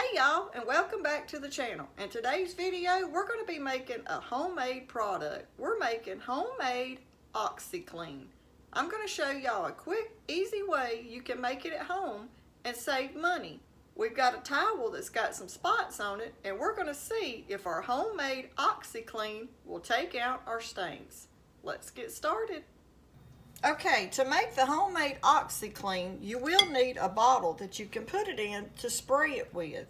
Hey y'all, and welcome back to the channel. In today's video, we're going to be making a homemade product. We're making homemade Oxy Clean. I'm going to show y'all a quick, easy way you can make it at home and save money. We've got a towel that's got some spots on it, and we're going to see if our homemade Oxy Clean will take out our stains. Let's get started. Okay, to make the homemade Oxy Clean, you will need a bottle that you can put it in to spray it with.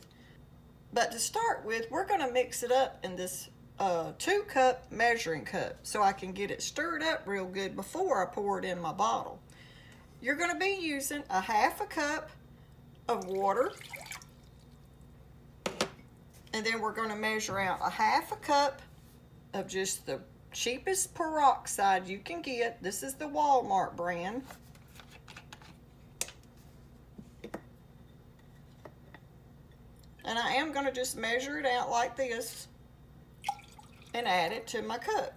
But to start with, we're going to mix it up in this 2-cup measuring cup so I can get it stirred up real good before I pour it in my bottle. You're going to be using a 1/2 cup of water, and then we're going to measure out a 1/2 cup of just the cheapest peroxide you can get. This is the Walmart brand. And I am going to just measure it out like this and add it to my cup.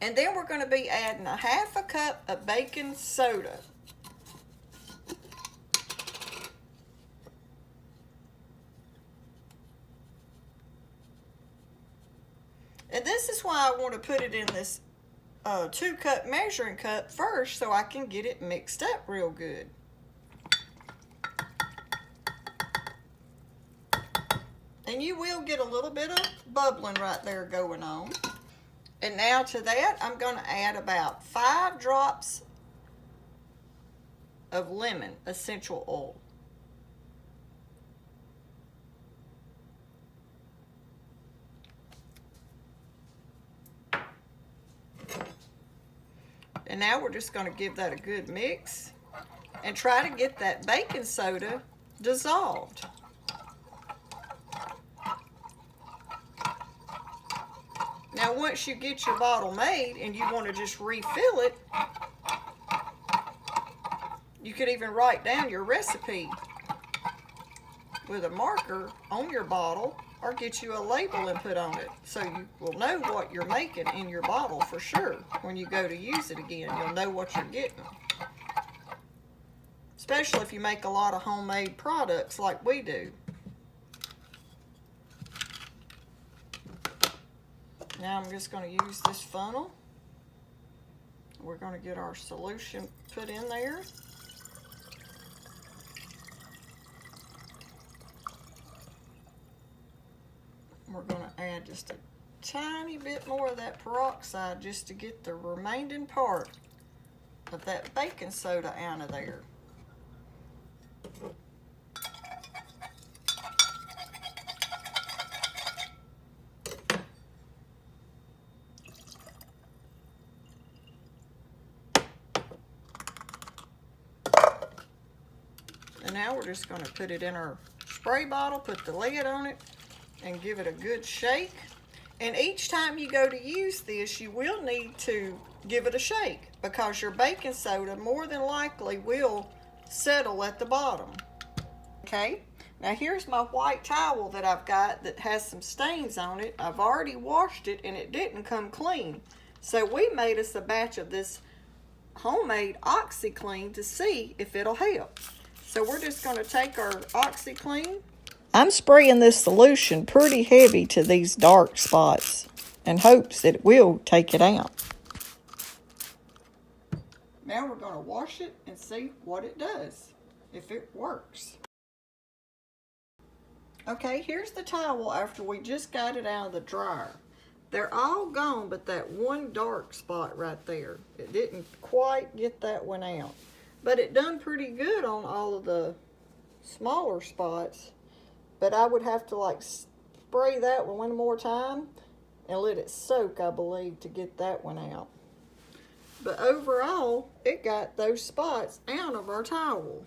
And then we're going to be adding a 1/2 cup of baking soda. And this is why I want to put it in this 2-cup measuring cup first so I can get it mixed up real good. And you will get a little bit of bubbling right there going on. And now to that, I'm going to add about 5 drops of lemon essential oil. And now we're just going to give that a good mix and try to get that baking soda dissolved. Now once you get your bottle made and you want to just refill it, you could even write down your recipe with a marker on your bottle or get you a label and put on it so you will know what you're making in your bottle for sure. When you go to use it again, you'll know what you're getting. Especially if you make a lot of homemade products like we do. Now I'm just going to use this funnel. We're going to get our solution put in there. We're going to add just a tiny bit more of that peroxide just to get the remaining part of that baking soda out of there. And now we're just going to put it in our spray bottle, put the lid on it, and give it a good shake. And each time you go to use this, you will need to give it a shake because your baking soda more than likely will settle at the bottom. Okay, now here's my white towel that I've got that has some stains on it. I've already washed it and it didn't come clean. So we made us a batch of this homemade Oxy Clean to see if it'll help. So we're just going to take our Oxy Clean. I'm spraying this solution pretty heavy to these dark spots in hopes that it will take it out. Now we're going to wash it and see what it does, if it works. Okay, here's the towel after we just got it out of the dryer. They're all gone but that one dark spot right there. It didn't quite get that one out. But it done pretty good on all of the smaller spots. But I would have to like spray that one more time and let it soak, I believe, to get that one out. But overall, it got those spots out of our towel.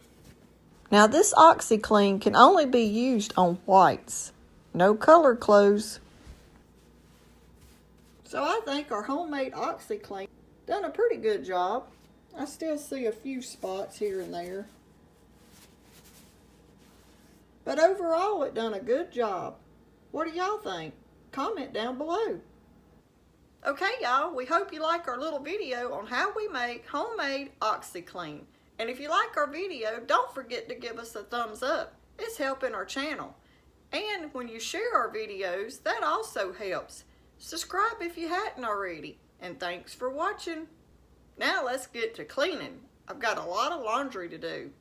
Now this Oxy Clean can only be used on whites. No color clothes. So I think our homemade Oxy Clean done a pretty good job. I still see a few spots here and there. But overall, it done a good job. What do y'all think? Comment down below. Okay, y'all, we hope you like our little video on how we make homemade Oxy Clean. And if you like our video, don't forget to give us a thumbs up. It's helping our channel. And when you share our videos, that also helps. Subscribe if you hadn't already. And thanks for watching. Now let's get to cleaning. I've got a lot of laundry to do.